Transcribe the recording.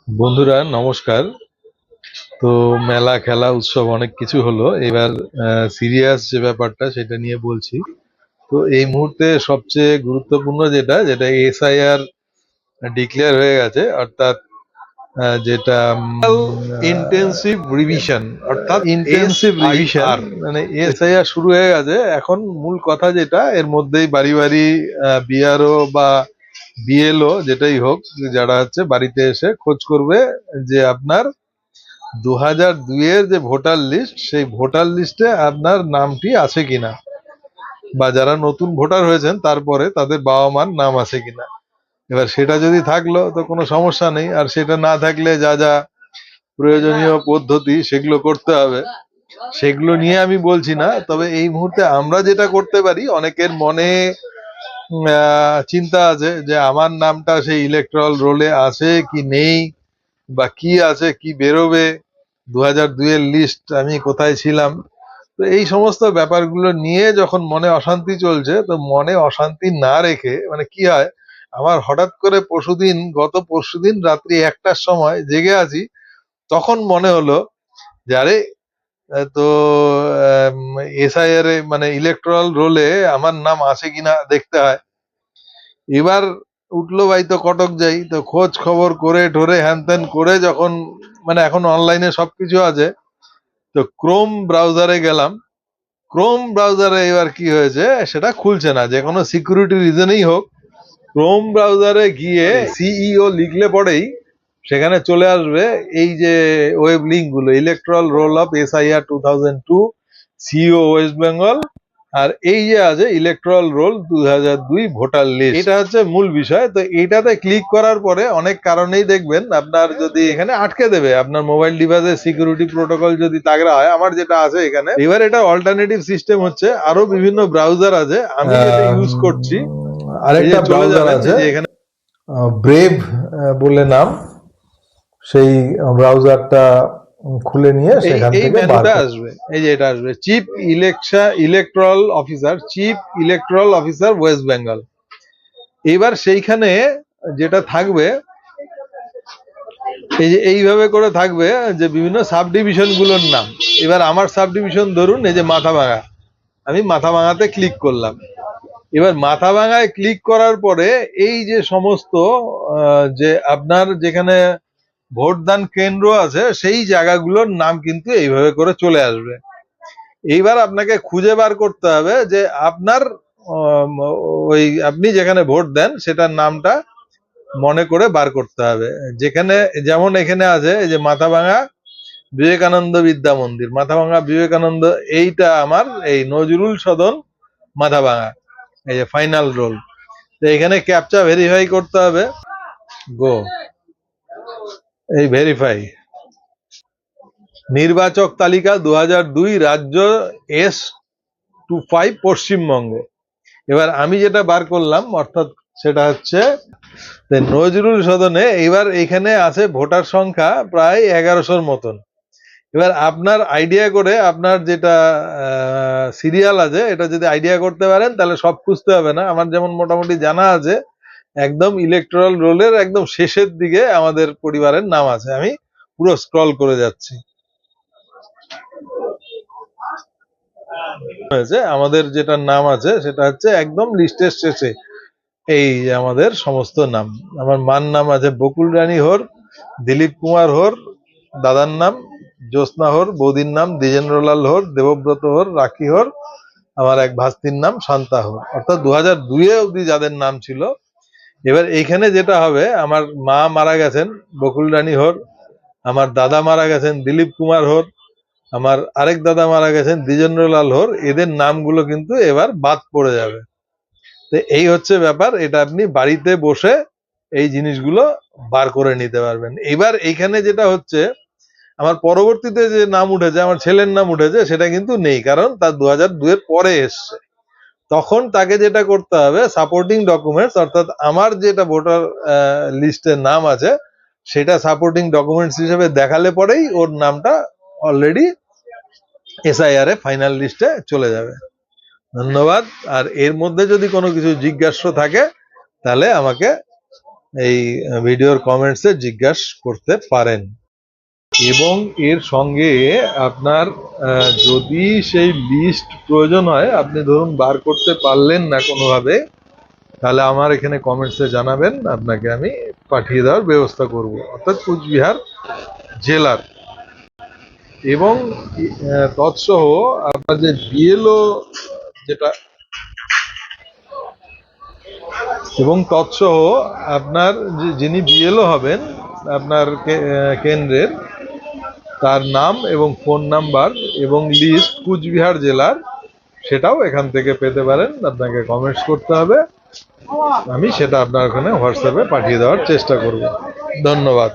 বন্ধুরা নমস্কার। তো মেলা খেলা উৎসব অনেক কিছু হলো এবার। সিরিয়াস যে ব্যাপারটা সেটা নিয়ে বলছি। তো এই মুহূর্তে সবচেয়ে গুরুত্বপূর্ণ যেটা যেটা এসআইআর ডিক্লেয়ার হয়ে গেছে, অর্থাৎ যেটা ইন্টেন্সিভ রিভিশন, অর্থাৎ ইন্টেন্সিভ রিভিশন মানে এসআইআর শুরু হয়ে গেছে। এখন মূল কথা যেটা, এর মধ্যেই বাড়ি বাড়ি বিআরও বা বিএলও যেটাই হোক, যারা হচ্ছে বাড়িতে এসে খোঁজ করবে যে আপনার 2002-এর যে ভোটার লিস্ট, সেই ভোটার লিস্টে আপনার নামটি আছে কিনা, বা যারা নতুন ভোটার হয়েছেন তারপরে তাদের বাবা মার নাম আছে কিনা। এবার সেটা যদি থাকলো তো কোনো সমস্যা নেই, আর সেটা না থাকলে যা যা প্রয়োজনীয় পদ্ধতি সেগুলো করতে হবে। সেগুলো নিয়ে আমি বলছি না, তবে এই মুহূর্তে আমরা যেটা করতে পারি, অনেকের মনে চিন্তা আছে যে আমার নামটা সেই ইলেকট্রাল রোলে আছে কি নেই, বা কি আছে, কি বেরোবে, 2002-এর লিস্ট আমি কোথায় ছিলাম। তো এই সমস্ত ব্যাপারগুলো নিয়ে যখন মনে অশান্তি চলছে, তো মনে অশান্তি না রেখে, মানে কি হয়, আমার হঠাৎ করে গত পরশুদিন রাত্রি 1টার সময় জেগে আছি, তখন মনে হলো যে আরে, তো এসআইআর মানে ইলেকট্রাল রোলে আমার নাম আছে কিনা দেখতে হয়। এবার উঠলো ভাই, তো কটক যাই, তো খোঁজ খবর করে ঠোরে হ্যান ত্যান করে যখন, মানে এখন অনলাইনে সবকিছু আছে, তো ক্রোম ব্রাউজারে গেলাম। ক্রোম ব্রাউজারে এবার কি হয়েছে, সেটা খুলছে না, যে কোনো সিকিউরিটি রিজনেই হোক। ক্রোম ব্রাউজারে গিয়ে সিইও লিখলে পরেই সেখানে চলে আসবে এই যে ওয়েব লিঙ্ক গুলো, electoral roll of SIR 2002, CEO West Bengal, আর এই যে আছে ইলেকট্রাল রোল 2002 ভোটার লিস্ট। এটা হচ্ছে মূল বিষয়। তো এটাতে ক্লিক করার পরে অনেক কারণেই দেখবেন আপনার যদি এখানে আটকে দেবে, আপনার মোবাইল ডিভাইসের সিকিউরিটি প্রোটোকল যদি তাগড়া হয়। আমার যেটা আছে এখানে, এবার এটা অল্টারনেটিভ সিস্টেম হচ্ছে, আরো বিভিন্ন ব্রাউজার আছে, আমি যেটা ইউজ করছি। আরেকটা ব্রাউজার আছে এখানে, ব্রেভ বলে নাম, সেই ব্রাউজারটা খুলে নিয়ে সেখান থেকে মেনুটা আসবে। এই যে এটা আসবে, chief electoral officer West Bengal. এবার সেইখানে যেটা থাকবে, এই যে এইভাবে করে থাকবে যে বিভিন্ন সাব ডিভিশন গুলোর নাম। এবার আমার সাব ডিভিশন ধরুন এই যে মাথাভাঙা, আমি মাথাভাঙাতে ক্লিক করলাম। এবার মাথাভাঙায় ক্লিক করার পরে এই যে সমস্ত যে আপনার যেখানে ভোটদান কেন্দ্র আছে, সেই জায়গাগুলোর নাম কিন্তু এইভাবে করে চলে আসবে। এইবার আপনাকে খুঁজে বার করতে হবে যে আপনার ওই আপনি যেখানে ভোট দেন সেটার নামটা মনে করে বার করতে হবে। যেখানে যেমন এখানে আছে এই যে মাথাভাঙা বিবেকানন্দ বিদ্যা মন্দির, মাথাভাঙা বিবেকানন্দ, এইটা আমার এই নজরুল সদন মাথাভাঙা, এই যে ফাইনাল রোল। তো এখানে ক্যাপচা ভেরিফাই করতে হবে, গো, এই ভেরিফাই নির্বাচক তালিকা 2002 রাজ্য S25 পশ্চিমবঙ্গ। এবার আমি যেটা বার করলাম, অর্থাৎ সেটা হচ্ছে নজরুল সদনে। এবার এখানে আছে ভোটার সংখ্যা প্রায় 1100-র মতন। এবার আপনার আইডিয়া করে আপনার যেটা সিরিয়াল আছে, এটা যদি আইডিয়া করতে পারেন তাহলে সব খুঁজতে হবে না। আমার যেমন মোটামুটি জানা আছে, একদম ইলেকট্রাল রোলের একদম শেষের দিকে আমাদের পরিবারের নাম আছে। আমি পুরো স্ক্রল করে যাচ্ছি, হয়েছে আমাদের যেটা নাম আছে সেটা হচ্ছে একদম লিস্টের শেষে। এই যে আমাদের সমস্ত নাম, আমার মার নাম আছে বকুল রানী হোর, দিলীপ কুমার হোর, দাদার নাম জ্যোৎস্না হোর, বৌদির নাম দ্বিজেন্দ্রলাল হোর, দেবব্রত হোর, রাখি হোর, আমার এক ভাস্তির নাম শান্তা হোর, অর্থাৎ 2002 অব্দি যাদের নাম ছিল। এবার এইখানে যেটা হবে, আমার মা মারা গেছেন বকুল রানী হোর, আমার দাদা মারা গেছেন দিলীপ কুমার হোর, আমার আরেক দাদা মারা গেছেন দ্বিজেন্দ্রলাল হোর, এদের নামগুলো কিন্তু এবার বাদ পড়ে যাবে। তো এই হচ্ছে ব্যাপার, এটা আপনি বাড়িতে বসে এই জিনিসগুলো বার করে নিতে পারবেন। এবার এইখানে যেটা হচ্ছে, আমার পরবর্তীতে যে নাম উঠেছে, আমার ছেলের নাম উঠেছে, সেটা কিন্তু নেই, কারণ তার 2002-এর পরে এসছে। তখন তাকে যেটা করতে হবে, সাপোর্টিং ডকুমেন্টস, অর্থাৎ আমার যেটা ভোটার লিস্টের নাম আছে সেটা সাপোর্টিং ডকুমেন্টস হিসেবে দেখালে পরেই ওর নামটা অলরেডি এসআইআর এ ফাইনাল লিস্টে চলে যাবে। ধন্যবাদ। আর এর মধ্যে যদি কোনো কিছু জিজ্ঞাসা থাকে তাহলে আমাকে এই ভিডিওর কমেন্টসে জিজ্ঞাসা করতে পারেন। এবং এর সঙ্গে আপনার যদি সেই লিস্ট প্রয়োজন হয়, আপনি ধরুন বার করতে পারলেন না কোনোভাবে, তাহলে আমার এখানে কমেন্টসে জানাবেন, আপনাকে আমি পাঠিয়ে দেওয়ার ব্যবস্থা করব, অর্থাৎ কুচবিহার জেলার। এবং তৎসহ আপনার যে বিএলও যেটা, এবং তৎসহ আপনার যিনি বিএলও হবেন আপনার কেন্দ্রের, তার নাম এবং ফোন নাম্বার এবং লিস্ট কুচবিহার জেলার, সেটাও এখান থেকে পেতে পারেন। আপনাকে কমেন্টস করতে হবে, আমি সেটা আপনার ওখানে হোয়াটসঅ্যাপে পাঠিয়ে দেওয়ার চেষ্টা করব। ধন্যবাদ।